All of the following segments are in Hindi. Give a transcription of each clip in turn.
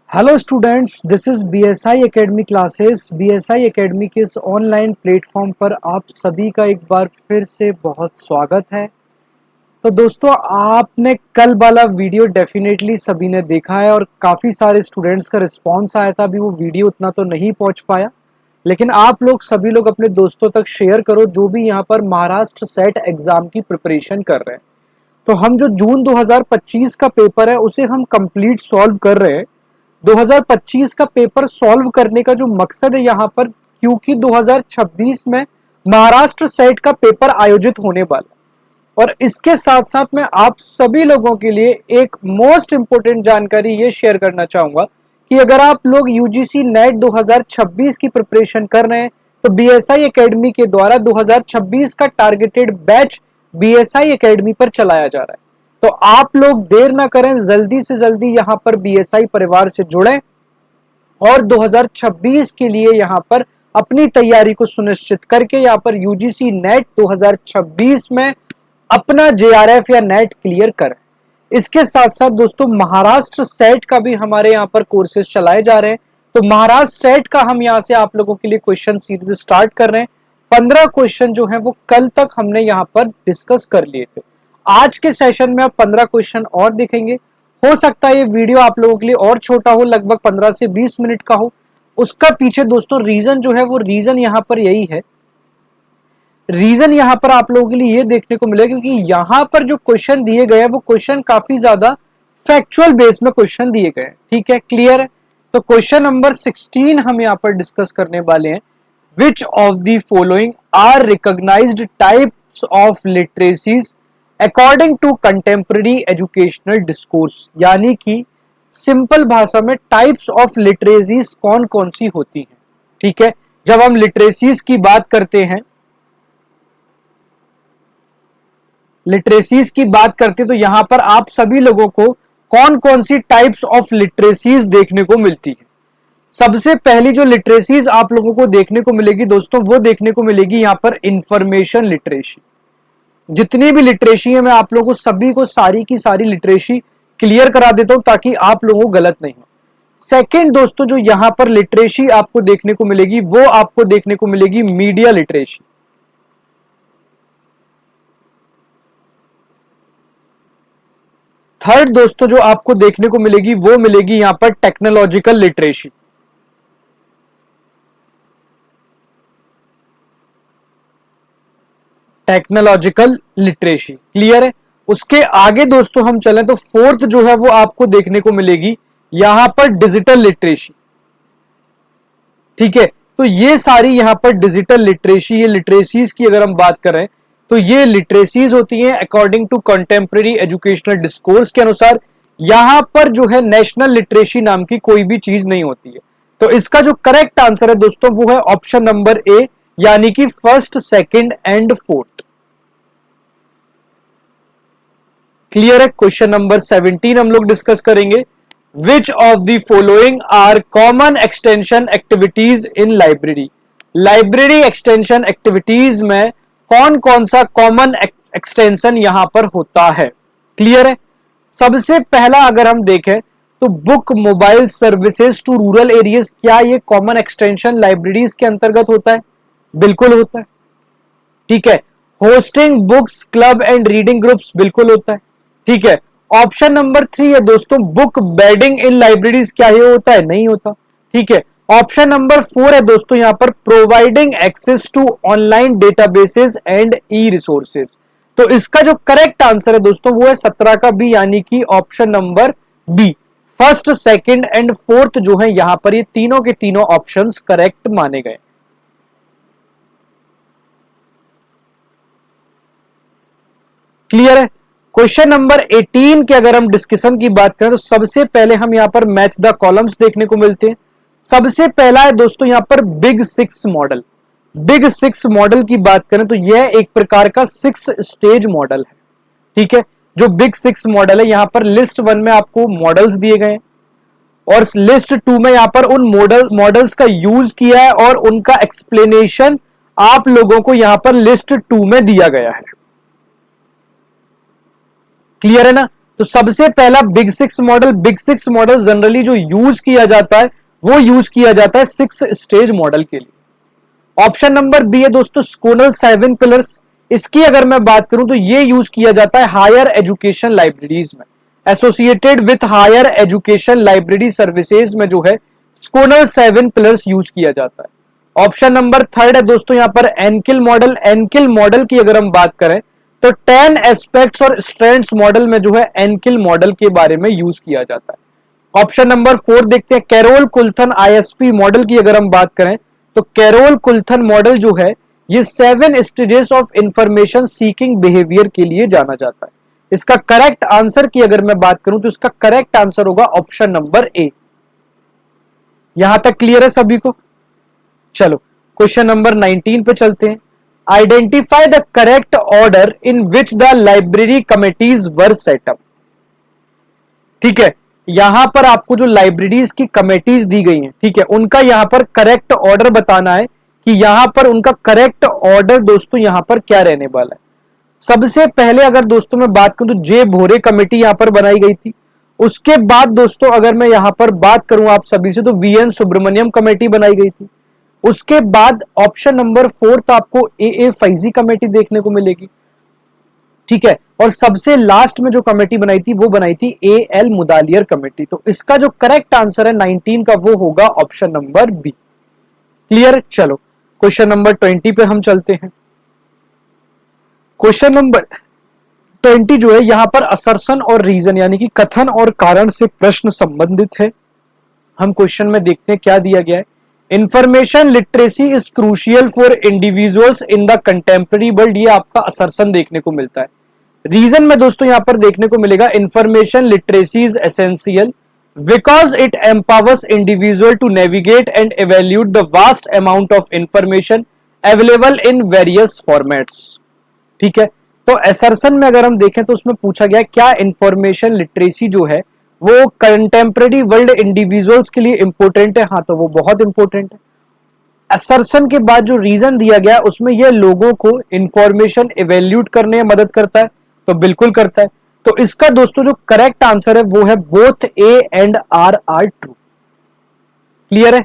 Hello students, this is BSI academy classes. BSI academy के इस ऑनलाइन प्लेटफॉर्म पर आप सभी का एक बार फिर से बहुत स्वागत है। तो दोस्तों, आपने कल वाला वीडियो डेफिनेटली सभी ने देखा है और काफ़ी सारे स्टूडेंट्स का रिस्पांस आया था। अभी वो वीडियो उतना तो नहीं पहुंच पाया, लेकिन आप लोग सभी लोग अपने दोस्तों तक शेयर करो जो भी यहाँ पर महाराष्ट्र सेट एग्ज़ाम की प्रिपरेशन कर रहे हैं। तो हम जो जून 2025 का पेपर है उसे हम कंप्लीट सॉल्व कर रहे हैं। 2025 का पेपर सॉल्व करने का जो मकसद है यहाँ पर, क्योंकि 2026 में महाराष्ट्र सेट का पेपर आयोजित होने वाला, और इसके साथ साथ मैं आप सभी लोगों के लिए एक मोस्ट इंपोर्टेंट जानकारी ये शेयर करना चाहूंगा कि अगर आप लोग यूजीसी नेट 2026 की प्रिपरेशन कर रहे हैं तो बीएसआई एकेडमी के द्वारा 2026 का टारगेटेड बैच बीएसआई एकेडमी पर चलाया जा रहा है। तो आप लोग देर ना करें, जल्दी से जल्दी यहां पर बीएसआई परिवार से जुड़ें और 2026 के लिए यहां पर अपनी तैयारी को सुनिश्चित करके यहां पर यूजीसी नेट 2026 में अपना जेआरएफ या नेट क्लियर करें। इसके साथ साथ दोस्तों, महाराष्ट्र सेट का भी हमारे यहाँ पर कोर्सेज चलाए जा रहे हैं। तो महाराष्ट्र सेट का हम यहाँ से आप लोगों के लिए क्वेश्चन सीरीज स्टार्ट कर रहे हैं। 15 क्वेश्चन जो है वो कल तक हमने यहाँ पर डिस्कस कर लिए थे। आज के सेशन में आप 15 क्वेश्चन और देखेंगे। हो सकता है ये वीडियो आप लोगों के लिए और छोटा हो, लगभग 15 से 20 मिनट का हो। उसका पीछे दोस्तों रीजन जो है वो रीजन यहाँ पर यही है। रीजन यहाँ पर आप लोगों के लिए ये देखने को मिलेगा क्योंकि यहाँ पर जो क्वेश्चन दिए गए हैं वो क्वेश्चन काफी ज्यादा फैक्चुअल बेस में क्वेश्चन दिए गए हैं। ठीक है, क्लियर है। तो क्वेश्चन नंबर 16 हम यहाँ पर डिस्कस करने वाले हैं। Which of the following are recognised types of literacies according to contemporary educational discourse, यानी कि सिंपल भाषा में टाइप्स ऑफ लिटरेसीज कौन कौन सी होती हैं। ठीक है, जब हम लिटरेसीज की बात करते हैं तो यहां पर आप सभी लोगों को कौन कौन सी टाइप्स ऑफ लिटरेसीज देखने को मिलती है। सबसे पहली जो लिटरेसीज आप लोगों को देखने को मिलेगी दोस्तों, वो देखने को मिलेगी यहां पर इंफॉर्मेशन लिटरेसी। जितनी भी लिटरेसी है मैं आप लोगों को सभी को सारी की सारी लिटरेसी क्लियर करा देता हूं ताकि आप लोगों को गलत नहीं हो। सेकेंड दोस्तों, जो यहां पर लिटरेसी आपको देखने को मिलेगी वो आपको देखने को मिलेगी मीडिया लिटरेसी। थर्ड दोस्तों, जो आपको देखने को मिलेगी वो मिलेगी यहां पर technological literacy. Technological literacy, clear है। उसके आगे दोस्तों हम चलें तो फोर्थ जो है वो आपको देखने को मिलेगी यहां पर डिजिटल लिटरेसी। ठीक है, तो ये सारी यहां पर डिजिटल लिटरेसी, ये लिटरेसीज की अगर हम बात करें तो ये लिटरेसीज होती हैं according to contemporary educational discourse के अनुसार। यहां पर जो है नेशनल लिटरेसी नाम की कोई भी चीज नहीं होती है। तो इसका जो करेक्ट आंसर है दोस्तों वो है ऑप्शन नंबर ए, यानी कि first, second and fourth. Clear है। क्वेश्चन नंबर 17 हम लोग डिस्कस करेंगे। Which of the following are common extension activities in library. Library extension activities में कौन कौन सा कॉमन एक्सटेंशन यहां पर होता है। क्लियर है। सबसे पहला अगर हम देखें तो book mobile services to rural areas, क्या ये कॉमन एक्सटेंशन लाइब्रेरीज के अंतर्गत होता है? बिल्कुल होता है। ठीक है। Hosting books club and reading groups, बिल्कुल होता है। ठीक है। ऑप्शन नंबर 3 है दोस्तों, बुक बेडिंग इन लाइब्रेरीज, क्या ये होता है? नहीं होता। ठीक है। ऑप्शन नंबर 4 है दोस्तों यहां पर providing access to online databases and E resources. तो इसका जो करेक्ट आंसर है दोस्तों वो है 17 का बी, यानी कि option number B. First, second and fourth जो है यहां पर ये तीनों के तीनों ऑप्शंस करेक्ट माने गए। क्लियर है। क्वेश्चन नंबर 18 के अगर हम डिस्कशन की बात करें तो सबसे पहले हम यहां पर मैच द कॉलम्स देखने को मिलते हैं। सबसे पहला है दोस्तों यहां पर बिग 6 मॉडल। बिग 6 मॉडल की बात करें तो यह एक प्रकार का 6 स्टेज मॉडल है। ठीक है। जो बिग 6 मॉडल है, यहां पर लिस्ट 1 में आपको मॉडल्स दिए गए और लिस्ट 2 में यहां पर उन मॉडल्स का यूज किया है और उनका एक्सप्लेनेशन आप लोगों को यहां पर लिस्ट 2 में दिया गया है। क्लियर है ना। तो सबसे पहला बिग सिक्स मॉडल जनरली जो यूज किया जाता है वो यूज किया जाता है 6 स्टेज मॉडल के लिए। ऑप्शन नंबर बी है दोस्तों स्कोनल 7 पिलर्स। इसकी अगर मैं बात करूं तो ये यूज किया जाता है हायर एजुकेशन लाइब्रेरीज में, associated with higher education library services में जो है स्कोनल 7 पिलर्स यूज किया जाता है। ऑप्शन नंबर थर्ड है दोस्तों यहां पर एनकिल मॉडल। एनकिल मॉडल की अगर हम बात करें तो 10 एस्पेक्ट्स और स्ट्रेंथ्स मॉडल में जो है एनकिल मॉडल के बारे में यूज किया जाता है। ऑप्शन नंबर 4 देखते हैं कैरोल कुल्थन आईएसपी मॉडल की अगर हम बात करें तो कैरोल कुल्थन मॉडल जो है ये 7 stages of information seeking behaviour के लिए जाना जाता है। इसका करेक्ट आंसर की अगर मैं बात करूं तो इसका करेक्ट आंसर होगा ऑप्शन नंबर ए। यहां तक क्लियर है सभी को? चलो क्वेश्चन नंबर 19 पे चलते हैं। Identify the correct order in which the library committees were set up. ठीक है, यहां पर आपको जो लाइब्रेरीज की कमिटीज दी गई हैं, ठीक है, उनका यहां पर करेक्ट ऑर्डर बताना है कि यहां पर उनका करेक्ट ऑर्डर दोस्तों यहां पर क्या रहने वाला है। सबसे पहले अगर दोस्तों मैं बात करूं तो जे भोरे कमेटी यहां पर बनाई गई थी। उसके बाद दोस्तों अगर मैं यहां पर बात करूं आप सभी से तो वीएन सुब्रमण्यम कमेटी बनाई गई थी। उसके बाद ऑप्शन नंबर 4 आपको ए फैजी कमेटी देखने को मिलेगी। ठीक है, और सबसे लास्ट में जो कमेटी बनाई थी वो बनाई थी ए एल मुदालियर कमेटी। तो इसका जो करेक्ट आंसर है 19 का वो होगा ऑप्शन नंबर बी। क्लियर? चलो क्वेश्चन नंबर 20 पे हम चलते हैं। क्वेश्चन नंबर 20 जो है यहां पर असर्शन और रीजन यानी कि कथन और कारण से प्रश्न संबंधित है। हम क्वेश्चन में देखते हैं क्या दिया गया है। Information literacy is crucial for individuals in the contemporary world, ये आपका असर्शन देखने को मिलता है। रीजन में दोस्तों यहां पर देखने को मिलेगा information literacy is essential because it empowers individual to navigate and evaluate the vast amount of information available in various formats. ठीक है, तो असर्शन में अगर हम देखें तो उसमें पूछा गया क्या इंफॉर्मेशन लिटरेसी जो है वो कंटेम्प्रेरी वर्ल्ड इंडिविजुअल्स के लिए इंपॉर्टेंट है। हाँ, तो वो बहुत इंपॉर्टेंट है। असर्शन के बाद जो रीजन दिया गया उसमें यह लोगों को इंफॉर्मेशन इवेल्यूट करने में मदद करता है, तो बिल्कुल करता है। तो इसका दोस्तों जो करेक्ट आंसर है वो है both A and R true. Clear है?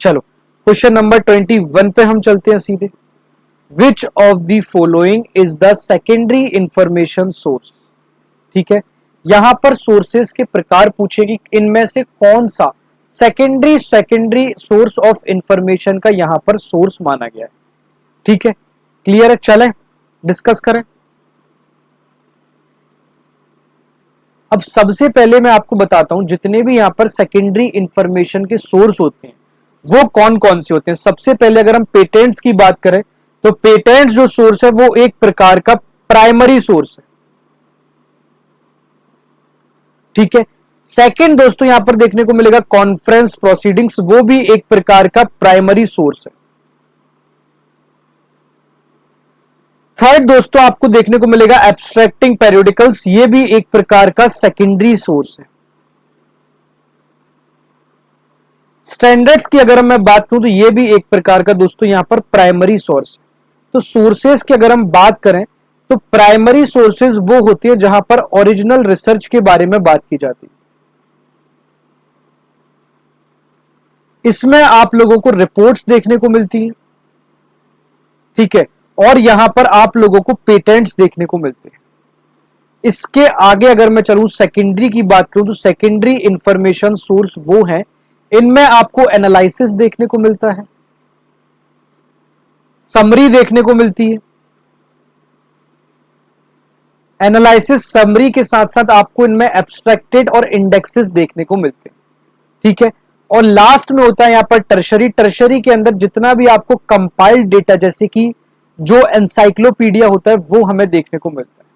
चलो क्वेश्चन नंबर 21 पे हम चलते हैं सीधे। विच of the following is the secondary information source. ठीक है, यहां पर सोर्सेस के प्रकार पूछे कि इनमें से कौन सा सेकेंडरी सोर्स ऑफ इंफॉर्मेशन का यहां पर सोर्स माना गया है। ठीक है, क्लियर है? चलें डिस्कस करें। अब सबसे पहले मैं आपको बताता हूं जितने भी यहां पर सेकेंडरी इंफॉर्मेशन के सोर्स होते हैं वो कौन कौन से होते हैं। सबसे पहले अगर हम पेटेंट्स की बात करें तो पेटेंट्स जो सोर्स है वो एक प्रकार का प्राइमरी सोर्स है। ठीक है, सेकंड दोस्तों यहां पर देखने को मिलेगा कॉन्फ्रेंस प्रोसीडिंग्स, वो भी एक प्रकार का प्राइमरी सोर्स है। थर्ड दोस्तों आपको देखने को मिलेगा एब्स्ट्रैक्टिंग पेरियोडिकल्स, ये भी एक प्रकार का सेकेंडरी सोर्स है। स्टैंडर्ड्स की अगर मैं बात करूं तो ये भी एक प्रकार का दोस्तों यहां पर प्राइमरी सोर्स है। तो सोर्सेस की अगर हम बात करें तो प्राइमरी सोर्सेज वो होती है जहां पर ओरिजिनल रिसर्च के बारे में बात की जाती है। इसमें आप लोगों को रिपोर्ट्स देखने को मिलती है। ठीक है, और यहां पर आप लोगों को पेटेंट्स देखने को मिलते हैं। इसके आगे अगर मैं चलूं सेकेंडरी की बात करूं तो सेकेंडरी इंफॉर्मेशन सोर्स वो है इनमें आपको एनालिसिस देखने को मिलता है, समरी देखने को मिलती है। एनालिसिस समरी के साथ साथ आपको इनमें एब्स्ट्रैक्टेड और इंडेक्सेस देखने को मिलते हैं। ठीक है, और लास्ट में होता है यहां पर टर्शरी। टर्शरी के अंदर जितना भी आपको कंपाइल्ड डेटा जैसे कि जो एनसाइक्लोपीडिया होता है वो हमें देखने को मिलता है।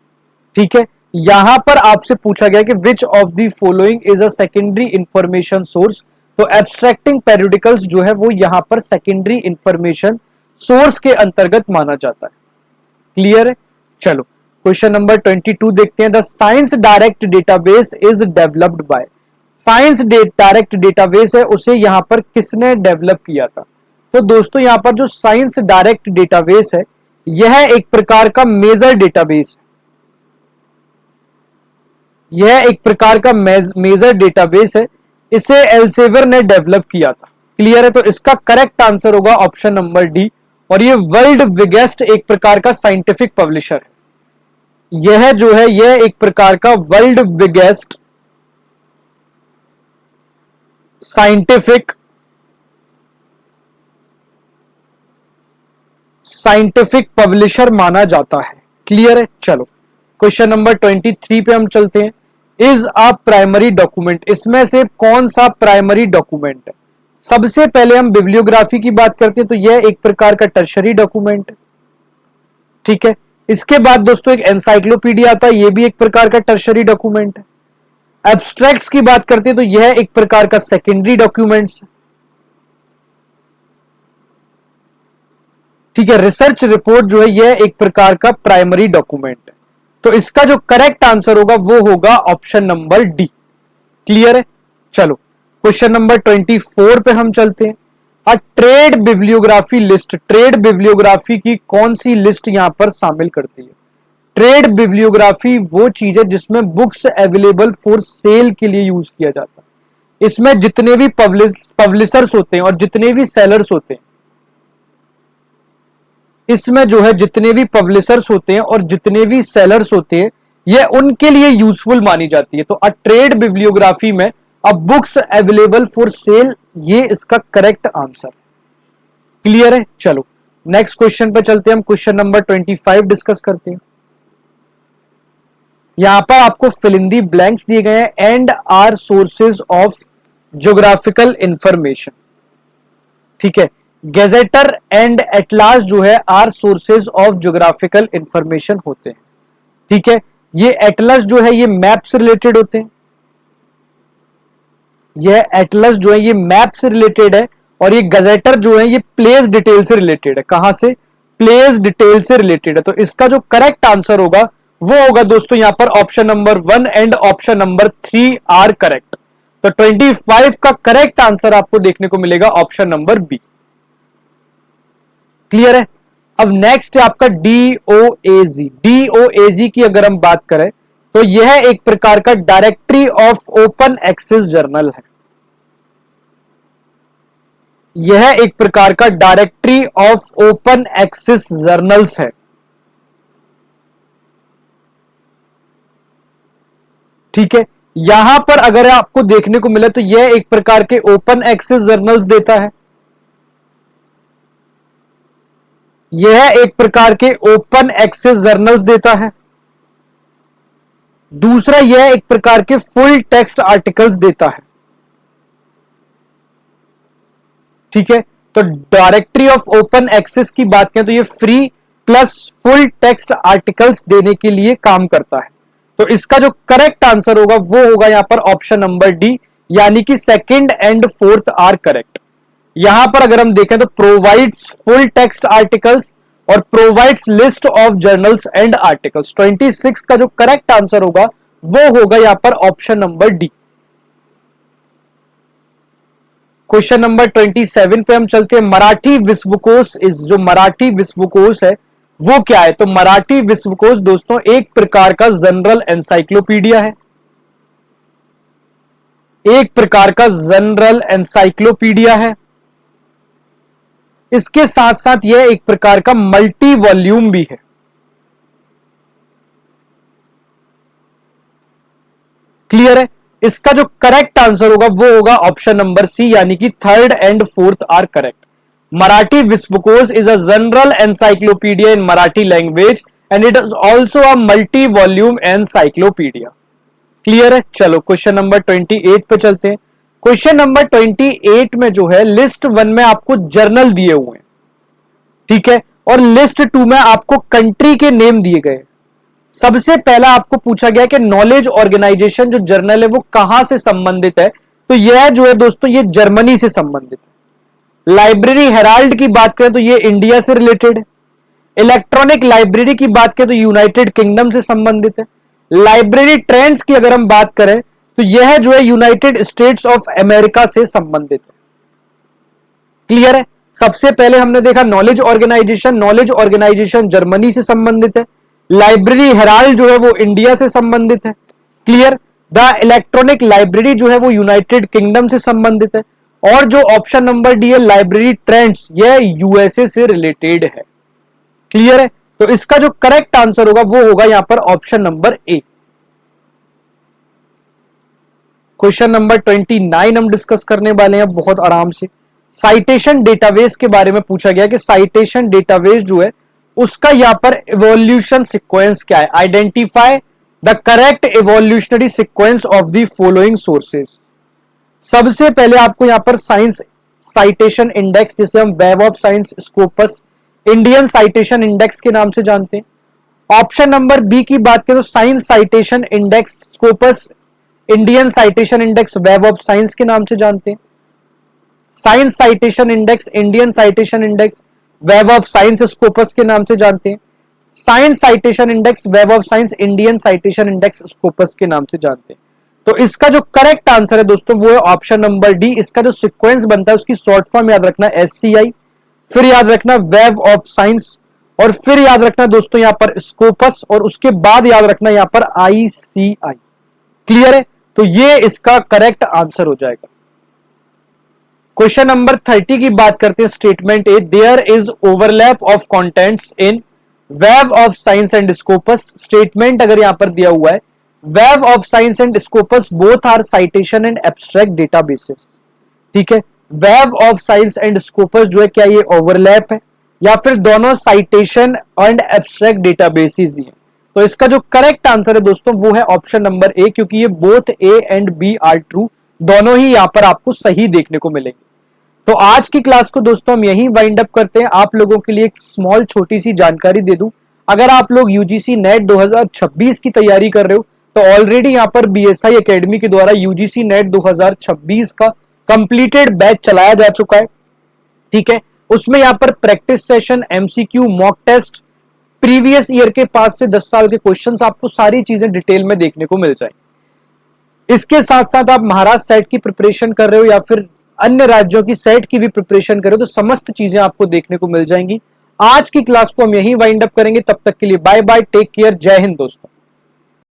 ठीक है, यहां पर आपसे पूछा गया कि विच of the following is a secondary information source, तो एब्स्ट्रैक्टिंग पेरियोडिकल्स जो है वो यहां पर सेकेंडरी इंफॉर्मेशन सोर्स के अंतर्गत माना जाता है। क्लियर है? चलो क्वेश्चन नंबर 22 देखते हैं। The science direct database is developed by. Science direct database है उसे यहां पर किसने डेवलप किया था? तो दोस्तों यहां पर जो साइंस डायरेक्ट डेटाबेस है यह एक प्रकार का मेजर डेटाबेस है। यह एक प्रकार का मेजर डेटाबेस है, इसे एल्सेवियर ने डेवलप किया था। क्लियर है, तो इसका करेक्ट आंसर होगा ऑप्शन नंबर डी। और ये वर्ल्ड बिगेस्ट एक प्रकार का साइंटिफिक पब्लिशर है। यह जो है यह एक प्रकार का वर्ल्ड बिगेस्ट साइंटिफिक पब्लिशर माना जाता है। क्लियर है, चलो क्वेश्चन नंबर 23 पे हम चलते हैं। इज अ प्राइमरी डॉक्यूमेंट, इसमें से कौन सा प्राइमरी डॉक्यूमेंट है? सबसे पहले हम बिब्लियोग्राफी की बात करते हैं, तो यह एक प्रकार का टर्शरी डॉक्यूमेंट है। ठीक है, इसके बाद दोस्तों एक एनसाइक्लोपीडिया आता है, यह भी एक प्रकार का टर्शरी डॉक्यूमेंट है। एब्स्ट्रैक्ट्स की बात करते हैं तो यह एक प्रकार का सेकेंडरी डॉक्यूमेंट्स है। ठीक है, रिसर्च रिपोर्ट जो है यह एक प्रकार का प्राइमरी डॉक्यूमेंट है। तो इसका जो करेक्ट आंसर होगा वो होगा ऑप्शन नंबर डी। क्लियर है, चलो क्वेश्चन नंबर 24 पे हम चलते हैं। अ trade bibliography list, trade bibliography की कौन सी लिस्ट यहां पर शामिल करती है? ट्रेड बिब्लियोग्राफी वो चीज है जिसमें बुक्स अवेलेबल फॉर सेल के लिए यूज किया जाता है। इसमें जितने भी पब्लिशर्स होते हैं और जितने भी सेलर्स होते हैं, इसमें जो है जितने भी पब्लिशर्स होते हैं और जितने भी सेलर्स होते हैं, ये उनके लिए यूजफुल मानी जाती है। तो अ ट्रेड बिब्लियोग्राफी में अब बुक्स अवेलेबल फॉर सेल, ये इसका करेक्ट आंसर। क्लियर है, चलो नेक्स्ट क्वेश्चन पे चलते हैं। हम क्वेश्चन नंबर 25 डिस्कस करते हैं। यहां पर आपको फिल इन दी ब्लैंक्स दिए गए हैं। And are sources of geographical information. ठीक है, गेजेटर एंड एटलास जो है are sources of geographical information होते हैं। ठीक है, ये एटलस जो है ये मैप से रिलेटेड होते हैं। ये एटलस जो है ये मैप से रिलेटेड है, और ये गजेटर जो है ये प्लेस डिटेल से रिलेटेड है। कहां से? प्लेस डिटेल से रिलेटेड है। तो इसका जो करेक्ट आंसर होगा वो होगा दोस्तों यहां पर option number 1 and option number 3 are correct. तो 25 का करेक्ट आंसर आपको देखने को मिलेगा ऑप्शन नंबर बी। क्लियर है, अब नेक्स्ट है आपका डीओएजी। डीओएजी की अगर हम बात करें तो यह एक प्रकार का directory of open access journal है। यह एक प्रकार का directory of open access journals है। ठीक है, यहां पर अगर आपको देखने को मिले तो यह एक प्रकार के ओपन एक्सेस जर्नल्स देता है। यह एक प्रकार के ओपन एक्सेस जर्नल्स देता है। दूसरा, यह एक प्रकार के फुल टेक्स्ट आर्टिकल्स देता है। ठीक है, तो डायरेक्टरी ऑफ ओपन एक्सेस की बात करें तो यह free plus full text articles देने के लिए काम करता है। तो इसका जो करेक्ट आंसर होगा वो होगा यहां पर ऑप्शन नंबर डी, यानी कि second and fourth are correct. यहां पर अगर हम देखें तो प्रोवाइड्स फुल टेक्स्ट आर्टिकल्स और provides list of journals and articles. 26 का जो करेक्ट आंसर होगा वो होगा यहां पर option number D. Question number 27 पे हम चलते हैं। मराठी विश्वकोश इस, जो मराठी विश्वकोश है वो क्या है? तो मराठी विश्वकोश दोस्तों एक प्रकार का जनरल एनसाइक्लोपीडिया है। एक प्रकार का जनरल एनसाइक्लोपीडिया है। इसके साथ साथ यह एक प्रकार का मल्टी वॉल्यूम भी है। क्लियर है, इसका जो करेक्ट आंसर होगा वो होगा ऑप्शन नंबर सी, यानी कि third and fourth are correct. Marathi Vishwakosh is a general encyclopaedia in Marathi language and it is also a multi volume encyclopaedia. Clear है, चलो क्वेश्चन नंबर 28 पे चलते हैं। क्वेश्चन नंबर 28 में जो है लिस्ट 1 में आपको जर्नल दिए हुए हैं। ठीक है, और लिस्ट 2 में आपको कंट्री के नेम दिए गए। सबसे पहला आपको पूछा गया कि नॉलेज ऑर्गेनाइजेशन जो जर्नल है वो कहां से संबंधित है? तो यह जो है दोस्तों ये जर्मनी से संबंधित है। लाइब्रेरी हेराल्ड की बात करें तो ये इंडिया से रिलेटेड है। इलेक्ट्रॉनिक लाइब्रेरी की बात करें तो यूनाइटेड किंगडम से संबंधित है। लाइब्रेरी ट्रेंड्स की अगर हम बात करें तो यह जो है यूनाइटेड स्टेट्स ऑफ अमेरिका से संबंधित है। क्लियर है, सबसे पहले हमने देखा knowledge organisation. Knowledge organisation Germany से संबंधित है। लाइब्रेरी हेराल्ड जो है वो इंडिया से संबंधित है। क्लियर। द इलेक्ट्रॉनिक लाइब्रेरी जो है वो यूनाइटेड किंगडम से संबंधित है, और जो ऑप्शन नंबर डी है लाइब्रेरी ट्रेंड्स, ये यूएसए से रिलेटेड है। क्लियर है। तो इसका जो करेक्ट आंसर होगा वो होगा यहां पर option number A. Question number 29 हम डिस्कस करने वाले हैं बहुत आराम से। साइटेशन डेटाबेस के बारे में पूछा गया कि साइटेशन डेटाबेस जो है उसका यहां पर इवोल्यूशन सीक्वेंस क्या है। Identify the correct evolutionary sequence of the following sources. सबसे पहले आपको यहां पर साइंस साइटेशन इंडेक्स, जिसे हम web of science Scopus Indian citation index के नाम से जानते हैं। ऑप्शन नंबर बी की बात करें तो science citation index Scopus Indian citation index web of science के नाम से जानते हैं। Science citation index Indian citation index web of science Scopus के नाम से जानते हैं। Science citation index web of science Indian citation index Scopus के नाम से जानते हैं। तो इसका जो करेक्ट आंसर है दोस्तों वो है ऑप्शन नंबर डी। इसका जो सीक्वेंस बनता है उसकी शॉर्ट फॉर्म याद रखना एससीआई, फिर याद रखना वेब ऑफ साइंस, और फिर याद रखना दोस्तों यहां पर स्कोपस, और उसके बाद याद रखना यहां पर आईसीआई। क्लियर है। तो ये इसका करेक्ट आंसर हो जाएगा। क्वेश्चन नंबर 30 की बात करते हैं। Statement A, there is overlap of contents in web of science and Scopus. Statement अगर यहां पर दिया हुआ है web of science and Scopus both are citation and abstract databases. ठीक है, web of science and Scopus जो है क्या ये ओवरलैप है या फिर दोनों साइटेशन एंड एब्स्ट्रैक्ट डेटाबेसेस ही है। तो इसका जो करेक्ट आंसर है दोस्तों वो है ऑप्शन नंबर ए, क्योंकि ये both A and B are true, दोनों ही यहां पर आपको सही देखने को मिलेंगे। तो आज की क्लास को दोस्तों हम यहीं वाइंड अप करते हैं। आप लोगों के लिए एक स्मॉल छोटी सी जानकारी दे दूं, अगर आप लोग यूजीसी नेट 2026 की तैयारी कर रहे हो तो ऑलरेडी यहां पर बीएसआई एकेडमी के द्वारा यूजीसी नेट 2026 का कंप्लीटेड बैच चलाया जा चुका है। ठीक है, उसमें यहां पर practice session, MCQ, mock test, previous year के 5 से 10 साल के क्वेश्चंस, आपको सारी चीजें डिटेल में देखने को मिल जाएंगी। इसके साथ साथ आप महाराष्ट्र सेट की प्रिपरेशन कर रहे हो या फिर अन्य राज्यों की सेट की भी प्रिपरेशन कर रहे हो तो समस्त चीजें आपको देखने को मिल जाएंगी। आज की क्लास को हम यहीं वाइंड अप करेंगे, तब तक के लिए बाय बाय, टेक केयर, जय हिंद दोस्तों।